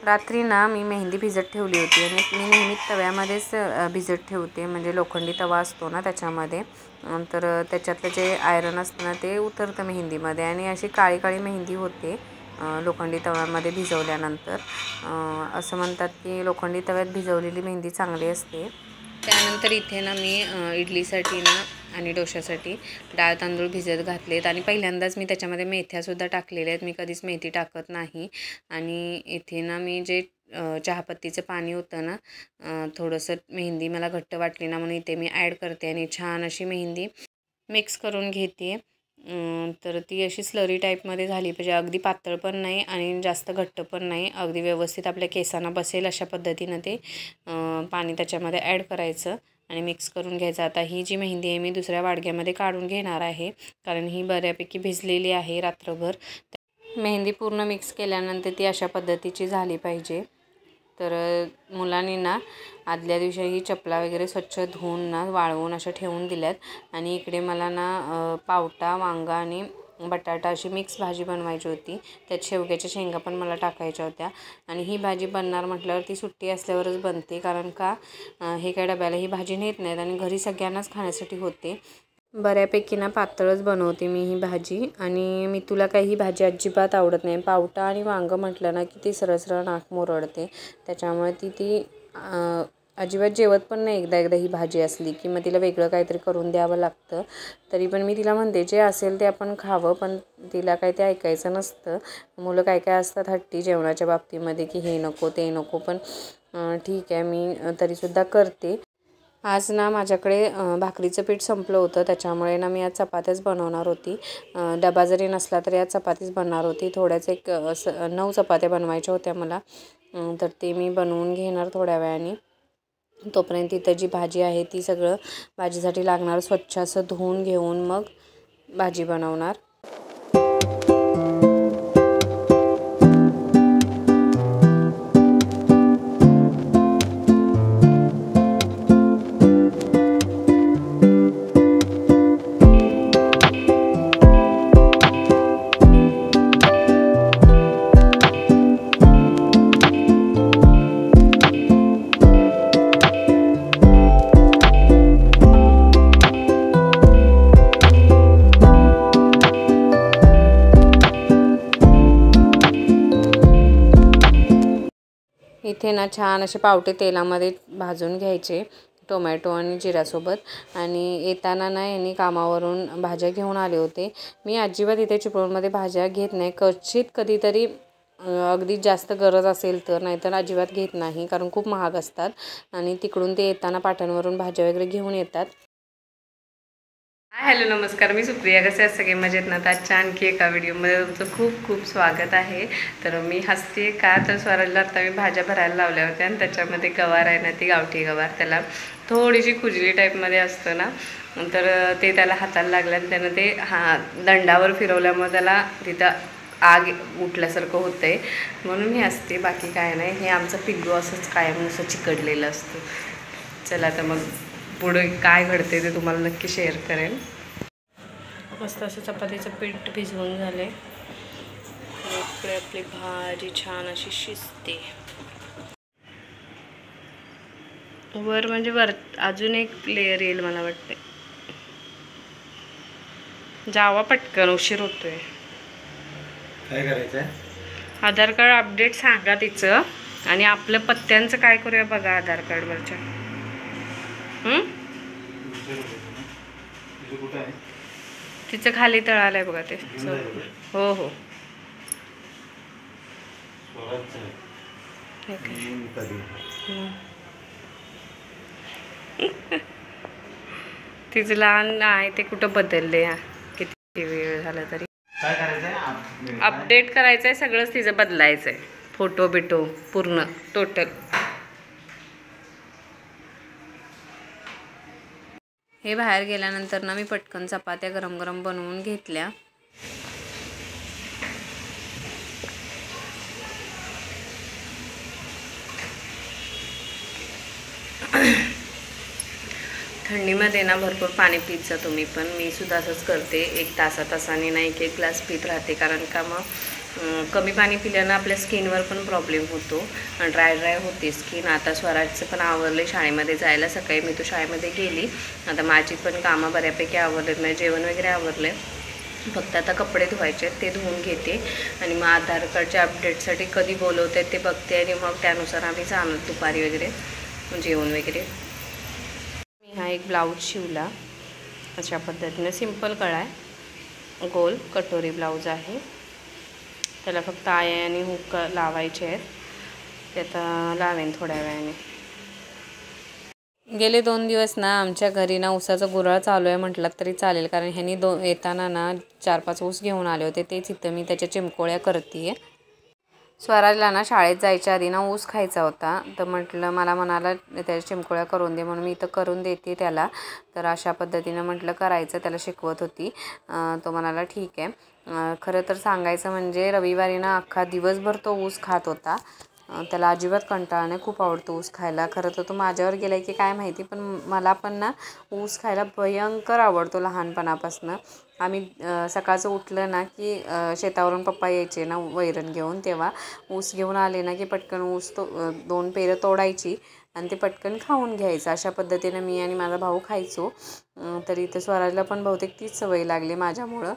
रात्री ना मी मेहंदी भिजत ठेवली होती आणि मी नेहमी तव्यामध्येच भिजत ठेवते, म्हणजे लोखंडी तवा असतो ना त्याच्यामध्ये, तर त्याच्यातलं जे आयरन असतं ना ते उतरतं मेहंदीमध्ये आणि अशी काळी काळी मेहंदी होते लोखंडी तव्यामध्ये भिजवल्यानंतर. असं म्हणतात की लोखंडी तव्यात भिजवलेली मेहंदी चांगली असते. त्यानंतर इथे ना मी इडलीसाठी ना आणि डोशासाठी डाळ तांदूळ भिजत घातलेत आणि पहिल्यांदाच मी त्याच्यामध्ये मेथ्यासुद्धा टाकलेल्या आहेत. मी कधीच मेथी टाकत नाही. आणि इथे ना मी जे चहापत्तीचं पाणी होतं ना, थोडंसं मेहंदी मला घट्ट वाटली ना म्हणून इथे मी ॲड करते आणि छान अशी मेहंदी मिक्स करून घेते. तर ती अशी स्लरी टाईपमध्ये झाली पाहिजे, अगदी पातळ पण नाही आणि जास्त घट्ट पण नाही, अगदी व्यवस्थित आपल्या केसांना बसेल अशा पद्धतीनं ते पाणी त्याच्यामध्ये ॲड करायचं आणि मिक्स करून घ्यायचं. आता ही जी मेहंदी आहे मी दुसऱ्या वाडग्यामध्ये काढून घेणार आहे, कारण ही बऱ्यापैकी भिजलेली आहे रात्रभर. मेहंदी पूर्ण मिक्स केल्यानंतर ती अशा पद्धतीची झाली पाहिजे. तर मुलांनी ना आदल्या दिवशी ही चपला वगैरे स्वच्छ धुवून ना वाळवून अशा ठेवून दिल्यात. आणि इकडे मला ना पावटा, वांगा आणि बटाटा अशी मिक्स भाजी बनवायची होती. त्यात शेवग्याच्या शेंगा पण मला टाकायच्या होत्या. आणि ही भाजी बनणार म्हटल्यावर ती सुट्टी असल्यावरच बनते, कारण का हे काय डब्याला ही भाजी नेत नाहीत आणि घरी सगळ्यांनाच खाण्यासाठी होते. बऱ्यापैकी ना पातळच बनवते मी ही भाजी. आणि मी तुला काही ही भाजी अजिबात आवडत नाही. पावटा आणि वांगं म्हटलं ना की ती सरळ नाक मुरडते, त्याच्यामुळे ती अजिबात जेवत पण नाही. एकदा ही भाजी असली की मग तिला वेगळं काहीतरी करून द्यावं लागतं. तरी पण मी तिला म्हणते जे असेल ते आपण खावं, पण तिला काही ते ऐकायचं नसतं. मुलं काय असतात हट्टी जेवणाच्या बाबतीमध्ये की हे नको ते नको, पण ठीक आहे मी तरीसुद्धा करते. आज ना माझ्याकडे भाकरीचं पीठ संपलं होतं, त्याच्यामुळे ना मी आज चपात्याच बनवणार होती. डबा जरी नसला तरी आज चपातीच बनणार होती. थोड्याच 9 चपात्या बनवायच्या होत्या मला, तर ते मी बनवून घेणार थोड्या वेळाने. तोपर्यंत इथं जी भाजी आहे ती सगळं भाजीसाठी लागणार स्वच्छ असं धुवून घेऊन मग भाजी बनवणार. इथे ना छान असे पावटे तेलामध्ये भाजून घ्यायचे टोमॅटो आणि जिऱ्यासोबत. आणि येताना ना यांनी कामावरून भाज्या घेऊन आले होते. मी अजिबात इथे चिपळूणमध्ये भाज्या घेत नाही, क्वचित कधीतरी अगदी जास्त गरज असेल तर, नाहीतर अजिबात घेत नाही, कारण खूप महाग असतात. आणि तिकडून ते येताना पाटणवरून भाज्या वगैरे घेऊन येतात. हॅलो नमस्कार, मी सुप्रिया. कसे आहेत सगळे? मजेत ना? तर आजच्या आणखी एका व्हिडिओमध्ये तुमचं खूप खूप स्वागत आहे. तर मी हसते का तर स्वराजला आता मी भाज्या भरायला लावल्या होत्या आणि त्याच्यामध्ये गवार आहे ना, ती गावठी गवार, त्याला थोडीशी खुजली टाईपमध्ये असतं ना, तर ते त्याला हाताला लागलं आणि त्यानं ते दंडावर फिरवल्यामुळे त्याला तिथं आग उठल्यासारखं होतं आहे, म्हणून मी हसते, बाकी काय नाही. हे आमचं पिल्लू असंच कायम असं चिकटलेलं असतं. चला तर मग पुढे काय घडते ते तुम्हाला नक्की शेअर करेन. मस्त असं चपातीचं पीठ भिजवून झाले. इकडे आपली भाजी छान अशी शिजते. वर म्हणजे वर अजून एक लेयर येईल मला वाटते. जावा पटकन, उशीर होतोय. काय करायचं? आधार कार्ड अपडेट सांगा तिचं, आणि आपलं पत्त्यांचं काय करूया बघा आधार कार्डवरच्या. तिचं खाली तळालंय बघा ते. हो हो, तिचं लहान आहे ते कुठं बदलले. किती वेळ झाला तरी काय करायचंय? अपडेट करायचंय, सगळंच तिचं बदलायचंय, फोटो बिटो पूर्ण टोटल. हे बाहेर गेल्यानंतर ना मी पटकन चपात्या गरम गरम बनवून घेतल्या. थंडीमध्ये ना भरपूर पाणी पीत जा तुम्ही पण. मी सुद्धा असंच करते, 1 तासाने ना 1 ग्लास पीत राहते, कारण का मग कमी पाणी पिल्यानं आपल्या स्किनवर पण प्रॉब्लेम होतो, ड्राय होते स्किन. आता स्वराजचं पण आवरले शाळेमध्ये जायला. सकाळी मी तो शाळेमध्ये गेली. आता माझी पण कामं बऱ्यापैकी आवरलेत, म्हणजे जेवण वगैरे आवरले. फक्त आता कपडे धुवायचे आहेत, ते धुवून घेते आणि मग आधार कार्डच्या अपडेटसाठी कधी बोलवते ते बघते आणि मग त्यानुसार आम्ही जाणार दुपारी वगैरे जेवण वगैरे. मी हा एक ब्लाऊज शिवला अशा पद्धतीने. सिंपल गळा आहे, गोल कटोरी ब्लाऊज आहे. त्याला फक्त आया आणि हुक लावायचे आहेत. ते आता लावेन थोड्या वेळाने. गेले 2 दिवस ना आमच्या घरी ना ऊसाचा गुराळ चालू आहे म्हटलं तरी चालेल, कारण ह्यांनी येताना ना 4-5 ऊस घेऊन आले होते. तेच इथं मी त्याच्या चिमकोळ्या करते. स्वराजला ना शाळेत जायच्या आधी ना ऊस खायचा होता, तर म्हटलं मला म्हणाला त्याच्या चिमकोळ्या करून दे, म्हणून मी इथं करून देते त्याला. तर अशा पद्धतीनं म्हटलं करायचं, त्याला शिकवत होती. तो म्हणाला ठीक आहे. खरं तर सांगायचं म्हणजे रविवारी ना अख्खा दिवसभर तो ऊस खात होता. त्याला अजिबात कंटाळा नाही, खूप आवडतो ऊस खायला. खरं तर तो माझ्यावर गेला आहे की काय माहिती, पण मला पण ना ऊस खायला भयंकर आवडतो लहानपणापासून. आम्ही सकाळचं उठलं ना की शेतावरून पप्पा यायचे ना वैरण घेऊन, तेव्हा ऊस घेऊन आले ना की पटकन ऊस 2 पेरं तोडायची आणि ते पटकन खाऊन घ्यायचं. अशा पद्धतीनं मी आणि माझा भाऊ खायचो. तर इथं स्वराजला पण बहुतेक तीच सवय लागली माझ्यामुळं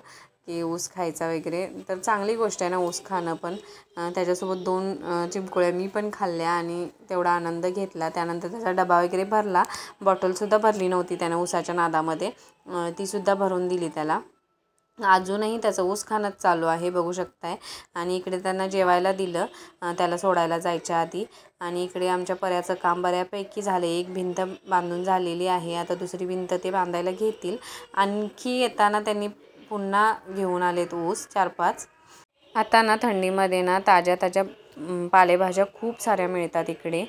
की ऊस खायचा वगैरे. तर चांगली गोष्ट आहे ना ऊस खाणं पण. त्याच्यासोबत 2 चिमकोळ्या मी पण खाल्ल्या आणि तेवढा आनंद घेतला. त्यानंतर त्याचा डबा वगैरे भरला. बॉटलसुद्धा भरली नव्हती त्यानं ऊसाच्या नादामध्ये, तीसुद्धा भरून दिली त्याला. अजूनही त्याचं ऊस खाणंच चालू आहे, बघू शकताय. आणि इकडे त्यांना जेवायला दिलं त्याला सोडायला जायच्या आधी. आणि इकडे आमच्या पर्याचं काम बऱ्यापैकी झाले. एक भिंत बांधून झालेली आहे, आता दुसरी भिंत ते बांधायला घेतील. आणखी येताना त्यांनी पुन्हा घेऊन आलेत ऊस 4-5. आता ना थंडीमध्ये ना ताज्या पालेभाज्या खूप साऱ्या मिळतात इकडे.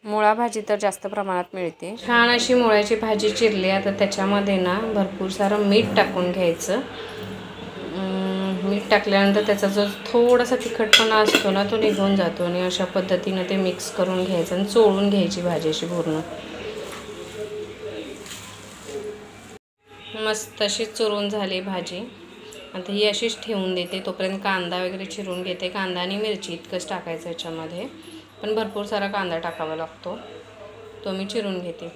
मुळा भाजी तर जास्त प्रमाणात मिळते. छान अशी मुळ्याची भाजी चिरली. आता त्याच्यामध्ये ना भरपूर सारं मीठ टाकून घ्यायचं. मीठ टाकल्यानंतर त्याचा जो थोडासा तिखटपणा असतो ना तो निघून जातो आणि अशा पद्धतीनं ते मिक्स करून घ्यायचं आणि चोळून घ्यायची भाजी अशी पूर्ण. मस्त अशी चुरून झाली भाजी. आता ही अशीच ठेवून देते. तोपर्यंत कांदा वगैरे चिरून घेते. कांदा आणि मिरची इतकंच टाकायचं याच्यामध्ये, पण भरपूर सारा कांदा टाकावा लागतो. तो मी चिरून घेते.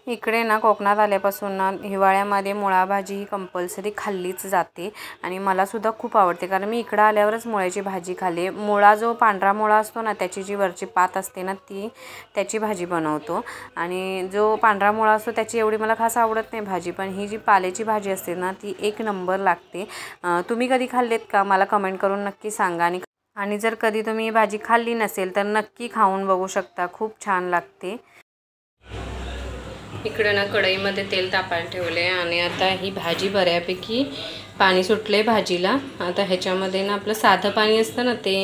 इकडे ना कोकणात आल्यापासून ना हिवाळ्यामध्ये मुळा भाजी ही कंपल्सरी खाल्लीच जाते आणि मलासुद्धा खूप आवडते, कारण मी इकडं आल्यावरच मुळ्याची भाजी खाल्ली. मुळा जो पांढरा मुळा असतो ना त्याची जी वरची पात असते ना त्याची भाजी बनवतो. आणि जो पांढरा मुळा असतो त्याची एवढी मला खास आवडत नाही भाजी, पण ही जी पाल्याची भाजी असते ना ती 1 नंबर लागते. तुम्ही कधी खाल्लेत का मला कमेंट करून नक्की सांगा. आणि जर कधी तुम्ही ही भाजी खाल्ली नसेल तर नक्की खाऊन बघू शकता, खूप छान लागते. इकडं ना कढईमध्ये तेल तापायला ठेवले आणि आता ही भाजी बऱ्यापैकी पाणी सुटले भाजीला. आता ह्याच्यामध्ये ना आपलं साधं पाणी असतं ना ते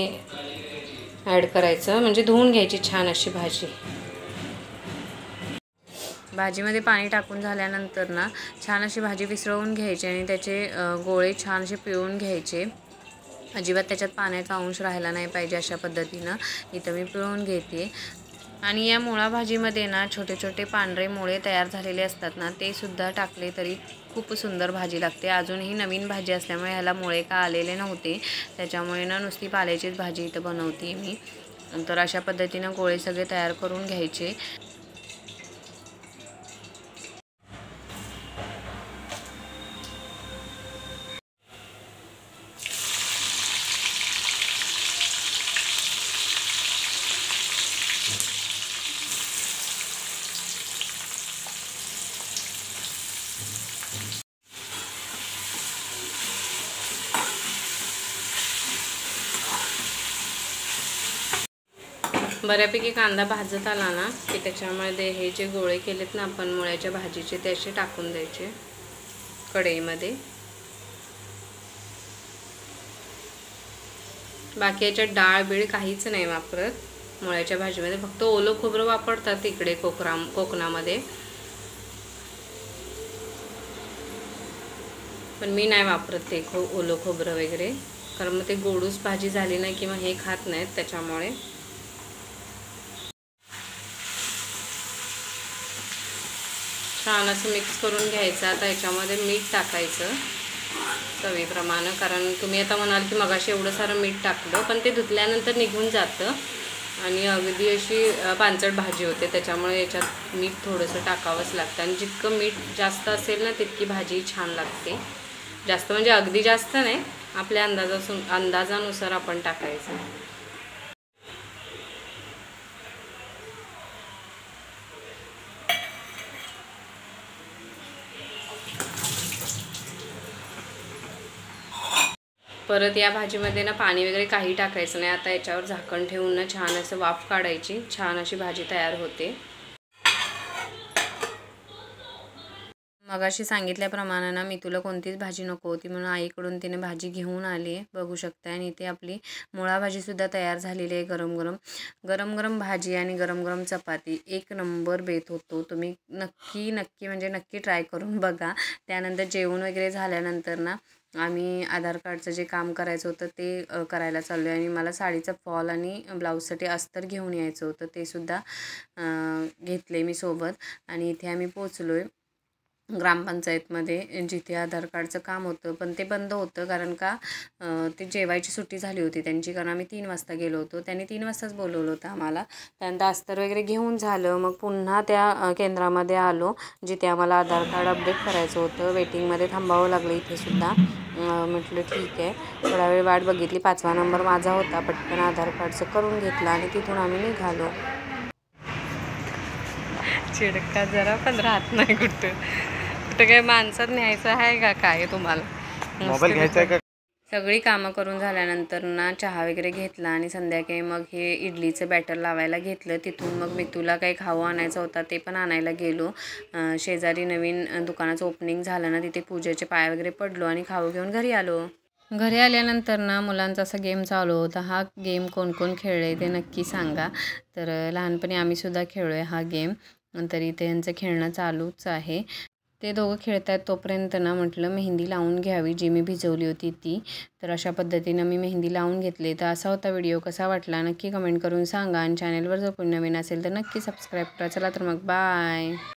ॲड करायचं, म्हणजे धुवून घ्यायची छान अशी भाजी. भाजीमध्ये पाणी टाकून झाल्यानंतर ना छान अशी भाजी विसळवून घ्यायची आणि त्याचे गोळे छान असे पिळून घ्यायचे. अजिबात त्याच्यात पाण्याचा अंश राहायला नाही पाहिजे, अशा पद्धतीनं इथं मी पिळून घेते. आणि या मुळा भाजीमध्ये ना छोटे छोटे पांढरे मुळे तयार झालेले असतात ना ते सुद्धा टाकले तरी खूप सुंदर भाजी लागते. अजूनही नवीन भाजी असल्यामुळे ह्याला मुळे का आलेले नव्हते, त्याच्यामुळे ना नुसती पाल्याचीच भाजी इथं बनवते मी. तर अशा पद्धतीनं गोळे सगळे तयार करून घ्यायचे. बऱ्यापैकी कांदा भाजत आला ना की त्याच्यामध्ये हे जे गोळे केलेत ना आपण मुळ्याच्या भाजीचे ते असे टाकून द्यायचे कढईमध्ये. बाकी याच्यात डाळ बीळ काहीच नाही वापरत मुळ्याच्या भाजीमध्ये, फक्त ओलं खोबरं वापरतात इकडे कोकणामध्ये, पण मी नाही वापरत ते ओलं खोबरं वगैरे, कारण मग ते गोडूस भाजी झाली नाही किंवा हे खात नाहीत त्याच्यामुळे. छान असं मिक्स करून घ्यायचं. आता याच्यामध्ये मीठ टाकायचं चवीप्रमाणे, कारण तुम्ही आता म्हणाल की मगाशी एवढं सारं मीठ टाकलं, पण ते धुतल्यानंतर निघून जातं आणि अगदी अशी पांचट भाजी होते. त्याच्यामुळे याच्यात मीठ थोडंसं टाकावंच लागतं आणि जितकं मीठ जास्त असेल ना तितकी भाजी छान लागते. जास्त म्हणजे अगदी जास्त नाही, आपल्या अंदाजानुसार आपण टाकायचं. परत या भाजीमध्ये ना पाणी वगैरे काही टाकायचं नाही. आता याच्यावर झाकण ठेवून ना छान असं वाफ काढायची, छान अशी भाजी तयार होते. मगाशी सांगितल्याप्रमाणे ना मी तुला कोणतीच भाजी नको होती म्हणून आईकडून तिने भाजी घेऊन आली आहे, बघू शकता. आणि इथे आपली मुळा भाजीसुद्धा तयार झालेली आहे. गरम गरम भाजी आणि गरम गरम चपाती एक नंबर बेत होतो. तुम्ही नक्की म्हणजे नक्की ट्राय करून बघा. त्यानंतर जेवण वगैरे झाल्यानंतर ना आम्ही आधार कार्डचं जे काम करायचं होतं ते करायला चाललो आहे. आणि मला साडीचा फॉल आणि ब्लाऊजसाठी अस्तर घेऊन यायचं होतं, ते सुद्धा घेतले मी सोबत. आणि इथे आम्ही पोचलो आहे ग्रामपंचायतमध्ये, जिथे आधार कार्डचं काम होतं. पण ते बंद होतं कारण का ते जेवायची सुट्टी झाली होती त्यांची, कारण आम्ही 3 वाजता गेलो होतो. त्यांनी 3 वाजताच बोलवलं होतं आम्हाला. त्यानंतर अस्तर वगैरे घेऊन झालं, मग पुन्हा त्या केंद्रामध्ये आलो जिथे आम्हाला आधार कार्ड अपडेट करायचं होतं. वेटिंगमध्ये थांबावं लागलं इथेसुद्धा. म्हटलं ठीक आहे, थोडा वेळ वाट बघितली. 5वा नंबर माझा होता, पटकन आधार कार्डचं करून घेतलं आणि तिथून आम्ही निघालो. चिडका जरा पण राहत नाही कुठं काय माणसात न्यायचं आहे का काय तुम्हाला? मोबाईल घ्यायचा आहे का? सगळी कामं करून झाल्यानंतर ना चहा वगैरे घेतला आणि संध्याकाळी मग हे इडलीचं बॅटर लावायला घेतलं. तिथून मग मी तुला काही खाऊ आणायचा होता ते पण आणायला गेलो. शेजारी नवीन दुकानाचं ओपनिंग झालं ना, तिथे पूजेचे पाय वगैरे पडलो आणि खाऊ घेऊन घरी आलो. घरी आल्यानंतर ना मुलांचा असा गेम चालू होता. हा गेम कोण कोण खेळले ते नक्की सांगा. तर लहानपणी आम्हीसुद्धा खेळलो आहे हा गेम. नंतर इथे यांचं खेळणं चालूच आहे. ते दोघं खेळत आहेत तोपर्यंत ना म्हटलं मेहंदी लावून घ्यावी, जी मी भिजवली होती ती. तर अशा पद्धतीनं मी मेहंदी लावून घेतली. तर असा होता व्हिडिओ. कसा वाटला नक्की कमेंट करून सांगा. आणि चॅनलवर जर कोणी नवीन असेल तर नक्की सबस्क्राईब करा. चला तर मग बाय.